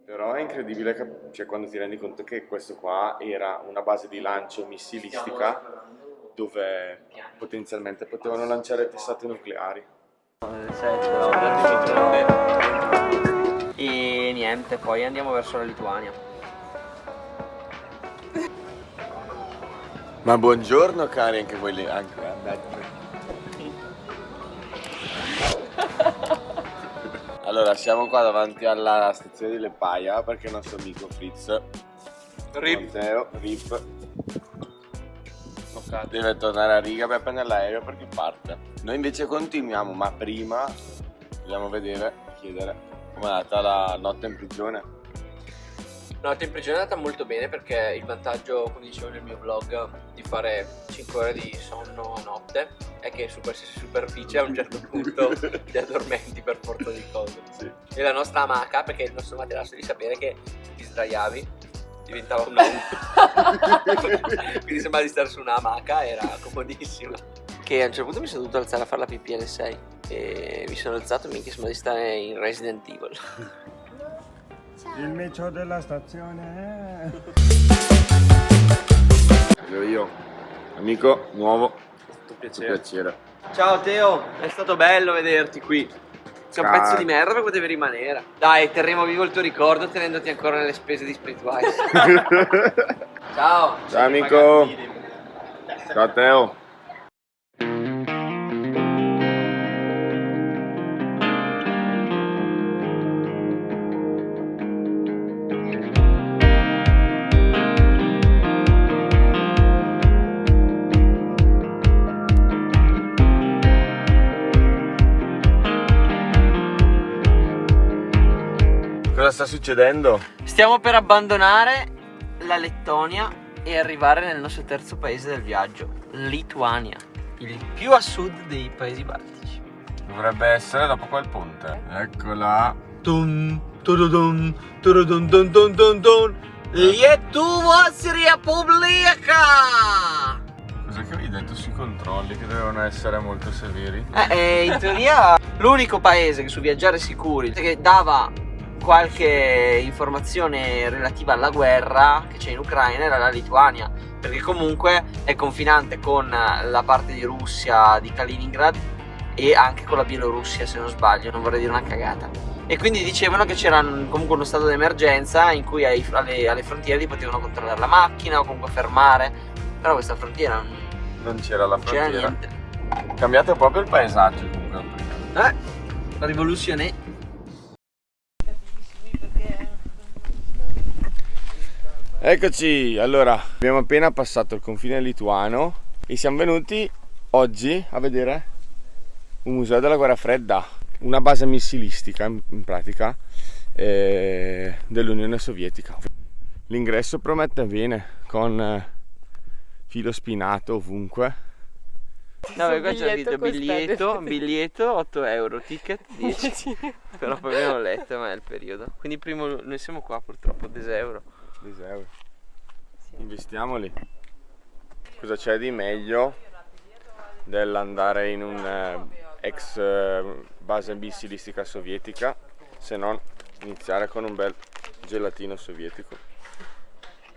Però è incredibile cioè, quando ti rendi conto che questo qua era una base di lancio missilistica dove potenzialmente potevano lanciare testate nucleari. E niente, poi andiamo verso la Lituania. Ma buongiorno cari, anche voi lì. Allora, siamo qua davanti alla stazione di Lepaia perché il nostro amico Fritz Matteo, RIP, deve tornare a Riga per prendere l'aereo perché parte. Noi invece continuiamo, ma prima vogliamo chiedere com'è andata la notte in prigione. La notte in prigione è andata molto bene perché il vantaggio, come dicevo nel mio vlog, di fare 5 ore di sonno a notte è che su qualsiasi superficie a un certo punto ti addormenti per forza di cose. Sì. E la nostra amaca, perché il nostro materasso devi sapere che se ti sdraiavi diventava una quindi sembrava di stare su una amaca, era comodissima. Che a un certo punto mi sono dovuto alzare a fare la pipì alle 6 e mi sono alzato e mi sembra di stare in Resident Evil. Il micio della stazione. Io, amico nuovo, Tutto piacere. Ciao Teo, è stato bello vederti qui. Sei un pezzo di merda che potevi rimanere. Dai, terremo vivo il tuo ricordo tenendoti ancora nelle spese di Splitwise. Ciao. Ciao amico. Ciao Teo. Cosa sta succedendo? Stiamo per abbandonare la Lettonia e arrivare nel nostro terzo paese del viaggio, Lituania, il più a sud dei paesi baltici. Dovrebbe essere dopo quel ponte. Eccola. Lietuva Repubblica! Cosa che avevi detto sui controlli che dovevano essere molto severi? In teoria l'unico paese che su viaggiare sicuri che dava qualche informazione relativa alla guerra che c'è in Ucraina era la Lituania, perché comunque è confinante con la parte di Russia di Kaliningrad e anche con la Bielorussia, se non sbaglio, non vorrei dire una cagata. E quindi dicevano che c'era comunque uno stato d'emergenza in cui alle frontiere ti potevano controllare la macchina o comunque fermare, però questa frontiera Non c'era la non c'era frontiera. niente. Cambiato proprio il paesaggio comunque. La rivoluzione. Eccoci, allora abbiamo appena passato il confine lituano e siamo venuti oggi a vedere un museo della guerra fredda, una base missilistica in pratica dell'Unione Sovietica. L'ingresso promette bene con filo spinato ovunque. No, qua c'è scritto biglietto 8 euro, ticket 10. Però poi abbiamo letto, ma è il periodo. Quindi noi siamo qua purtroppo, 10 euro. 10 euro. Investiamoli. Cosa c'è di meglio dell'andare in un ex base missilistica sovietica se non iniziare con un bel gelatino sovietico?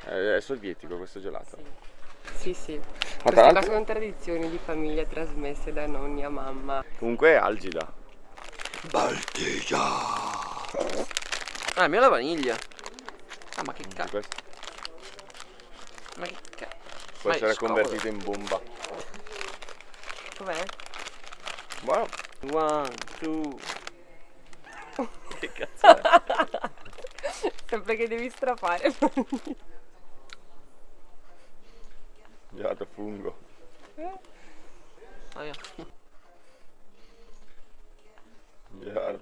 È sovietico questo gelato? Sì, sì. Ma tra Queste l'altro sono tradizioni di famiglia trasmesse da nonni a mamma. comunque è algida. Ah, il mio è la vaniglia. Ah, ma che cazzo? Questo Ma che cazzo? può Ma essere è scomodo. convertito in bomba. Com'è? Buono. 1, 2. Che cazzo è? Sempre che devi strafare. Gelato fungo. Ah, io Gelato.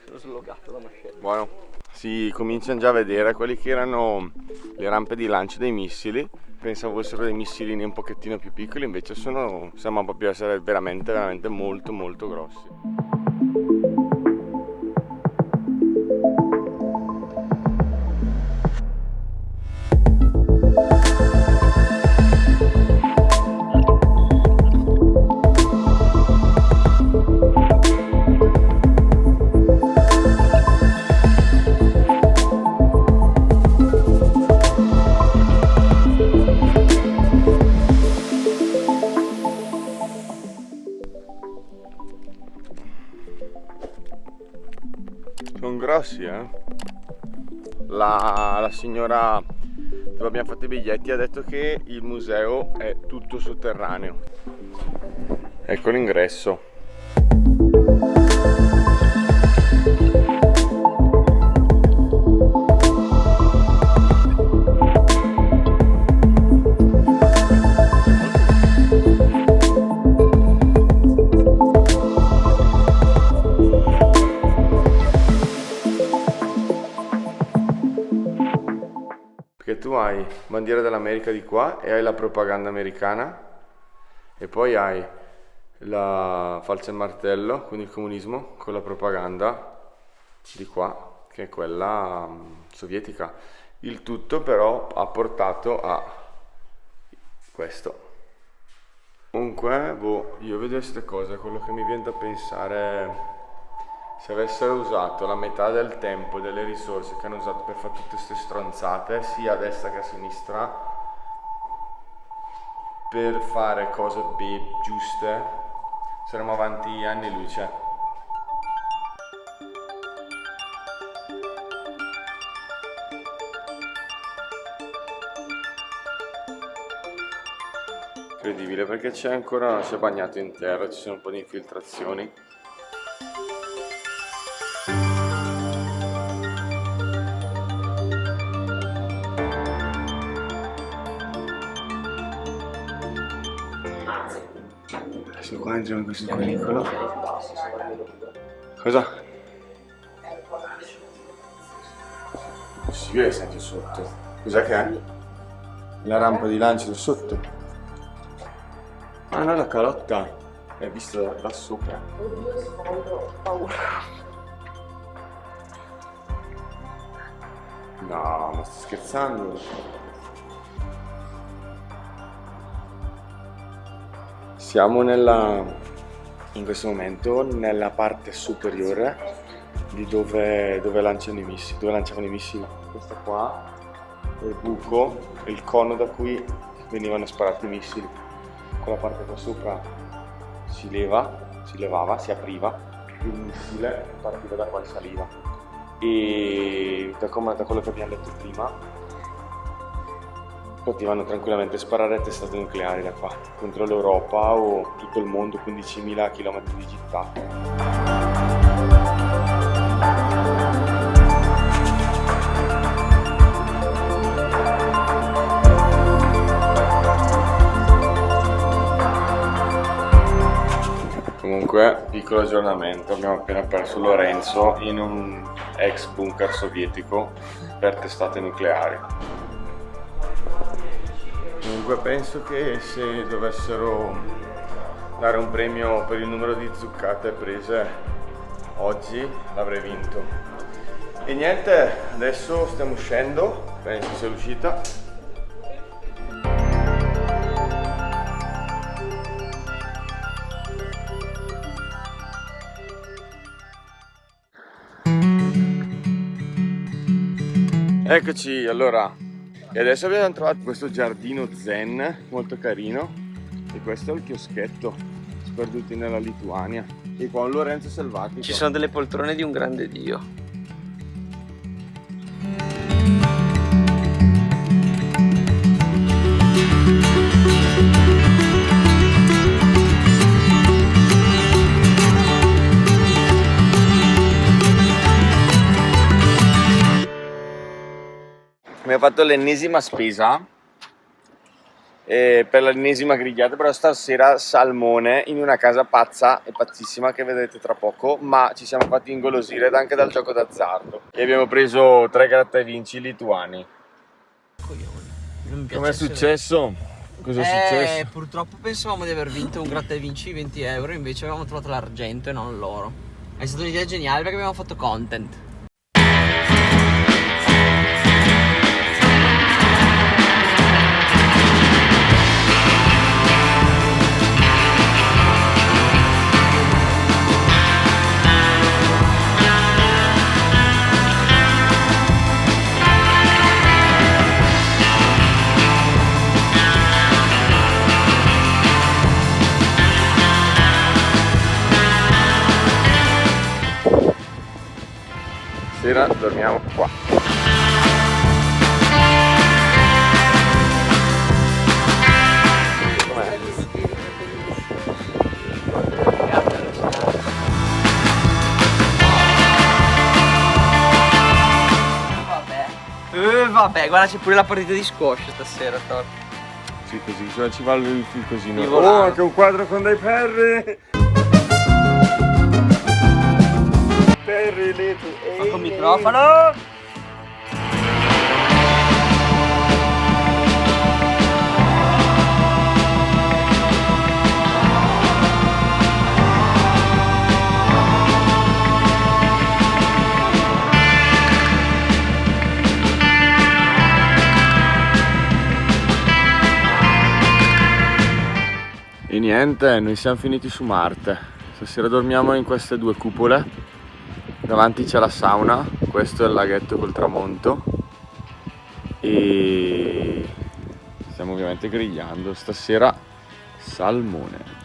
sono slogato da mascella. Buono. Si cominciano già a vedere quelli che erano le rampe di lancio dei missili. Pensavo fossero dei missilini un pochettino più piccoli, invece sembrano proprio essere veramente, veramente molto, molto grossi. Però sì, la signora dove abbiamo fatto i biglietti ha detto che il museo è tutto sotterraneo. Ecco l'ingresso. Perché tu hai bandiera dell'America di qua e hai la propaganda americana e poi hai la falce e martello, quindi il comunismo, con la propaganda di qua, che è quella sovietica. Il tutto però ha portato a questo. Comunque, io vedo queste cose, quello che mi viene da pensare è se avessero usato la metà del tempo, delle risorse che hanno usato per fare tutte queste stronzate, sia a destra che a sinistra, per fare cose giuste, saremmo avanti anni luce. Incredibile, perché c'è ancora, si è bagnato in terra, ci sono un po' di infiltrazioni. Adesso qua entriamo in questo pericolo. Cosa? Possibile che senti sotto? Cos'è che è? La rampa di lancio da sotto? Ah no, la calotta è vista da sopra. Oddio, ho paura. No, ma stai scherzando? Siamo in questo momento nella parte superiore di dove lanciano i missili, dove lanciavano i missili. Questo qua è il buco, il cono da cui venivano sparati i missili. Quella parte qua sopra si levava, si apriva, il missile partiva da qua e saliva. E da quello che abbiamo detto prima, potevano tranquillamente sparare testate nucleari da qua contro l'Europa o tutto il mondo, 15.000 km di città. Comunque, piccolo aggiornamento, abbiamo appena perso Lorenzo in un ex bunker sovietico per testate nucleari. Comunque penso che se dovessero dare un premio per il numero di zuccate prese oggi l'avrei vinto. E niente, adesso stiamo uscendo, penso sia l'uscita. Eccoci, allora, e adesso abbiamo trovato questo giardino zen molto carino e questo è il chioschetto, sperduti nella Lituania, e qua un Lorenzo selvatico. Ci sono delle poltrone di un grande dio. Abbiamo fatto l'ennesima spesa per l'ennesima grigliata, però stasera salmone in una casa pazza e pazzissima che vedrete tra poco, ma ci siamo fatti ingolosire anche dal gioco d'azzardo e abbiamo preso 3 gratta e vinci lituani. Com'è successo? Cosa è successo? Purtroppo pensavamo di aver vinto un gratta e vinci 20 euro, invece avevamo trovato l'argento e non l'oro. È stata un'idea geniale perché abbiamo fatto content. stasera dormiamo qua. Vabbè, guarda, c'è pure la partita di squash stasera, Tor. Sì, così, ci va il cosino. Il Oh, volano. anche un quadro con dei perri! Perri lì, tu. Con microfono. E niente, noi siamo finiti su Marte. Stasera dormiamo in queste due cupole. Davanti c'è la sauna, questo è il laghetto col tramonto. E stiamo ovviamente grigliando stasera salmone.